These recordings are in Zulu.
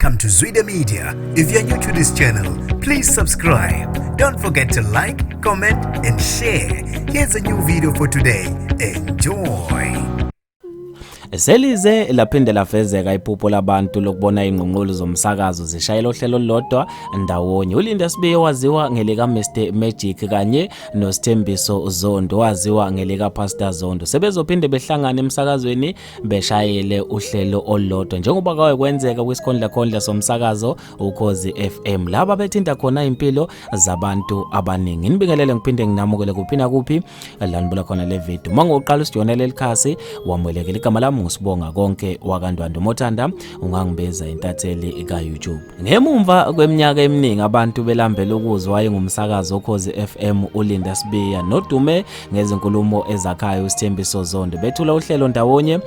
Welcome to Zwida Media. If you're new to this channel, please subscribe. Don't forget to like, comment, and share. Here's a new video for today. Enjoy. Selize laphinde lafezeka iphupho labantu lokubona ingqongqolo zomsakazo zishayela ohlelo lodwa ndawonye. uLinda Sibiye waziwa ngelika Mr Magic kanye noSthembiso Zondo waziwa ngelika Pastor Zondo. Sebezophinde behlangana emsakazweni beshayele uhlelo olodwa njengoba kwawe kwenzeka kwisikhondla somsakazo Ukhozi FM. Laba bethinta khona impilo zabantu abaningi. Nibingelele ngiphinde nginamukele kuphina kuphi lanibula khona le video. Mangoqala usijonele likhasi wamwelekela igama lami usibonga konke wakandwando Mothanda ungangibeza intatheli ka YouTube. Ngemumva kweminyaka eminingi abantu belambela ukuzwa wayengumsakazo Ukhozi FM uLinda Sibiye nodume ngezinkulumo ezakhayo uSthembiso Zondo bethula uhlelo ndawonye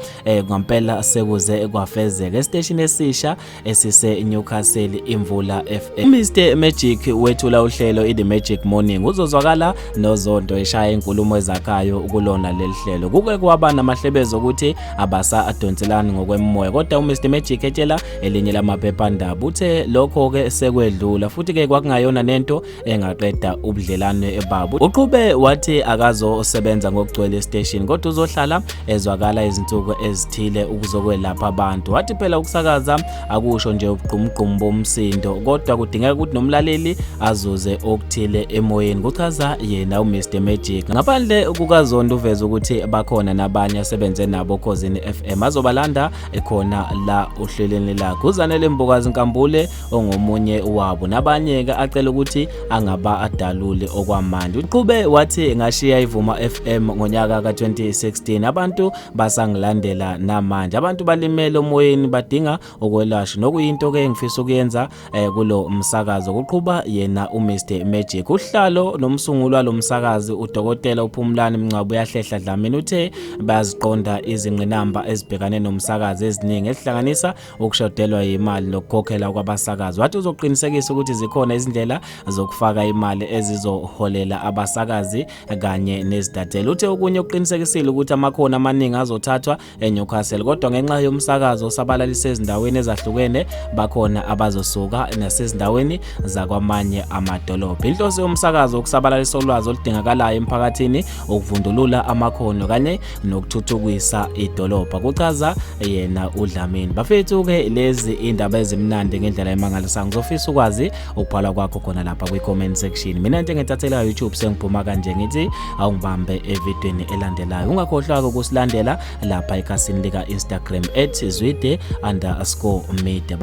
ngampela sekuze kwafezeka estation esisha esise Newcastle Imvula FM. Mr Magic wethula uhlelo The Magic Morning uzozwakala noZondo eshaya inkulumo ezakhayo ukulona leli hlelo. Kuke kwaba namahlebezo ukuthi abasa adonselani ngokwemoya kodwa uMr Magic etshela elinye lamaphephandaba uthe lokho ke sekwedlula futhi ke kwakungayona nento engaqeda ubudlelane ebabo. Uqhube wathi akazosebenza ngokugcwele station kodwa uzohlala ezwakala izinsuku ezithile ukuzokwelapha abantu. Wathi phela ukusakaza akusho nje ubuqumqumbu bomsindo kodwa kudingeka ukuthi nomlaleli azuze okuthile emoyeni. Kuchaza yena uMr Magic. Ngaphandle kukaZondo uveza ukuthi bakhona nabanye asebenze nabo Ukhozini FM azobalanda ekhona la uhlelweni lakhe. Uzanele Mbokazi Nkambule ongomunye wabo nabanye ke acela ukuthi angaba adalule okwamanje. Uqhube wathi ngashiya iVuma FM ngonyaka ka2016 abantu basangilandela namanje. Abantu balimele emoyeni badinga ukwelashwa nokuyinto ke engifisa ukuyenza kulo umsakazo. Kuqhuba yena uMr Magic. Uhlalo nomsunguli walomsakazi uDokotela uPhumlani Mncwabu yahlehla Dlamini uthe bayaziqonda izingqinamba ezibhekane nomsakazi eziningi ezihlanganisa ukushodelwa imali nokukhokhela kwabasakazi. Wathi uzoqinisekisa ukuthi zikhona izindlela zokufaka imali ezizoholela abasakazi kanye nezidatelo. Uthe okunye uqinisekisile ukuthi amakhono amaningi azothathwa eNewcastle kodwa ngenxa yomsakazo sabalalisa ezindaweni ezahlukene bakhona abazosuka nasezindaweni zakwamanye amadolobha. Inhloso yomsakazo ukusabalalisa ulwazi oludingakalayo emphakathini ukuvundulula amakhono kanye nokuthuthukisa idolobha. Kuchaza yena uDlamini. Bafethu ke lezi indaba ezimnandi ngendlela emangalisayo ngizofisa ukwazi ukubhala kwakho khona lapha kwi-comment section. Mina njengentathelwa YouTube sengiphuma kanje ngithi awungibambe evidweni elandelayo. Ungakhohlwa ukusilandela lapha ekhasini lika Instagram @zwide_media.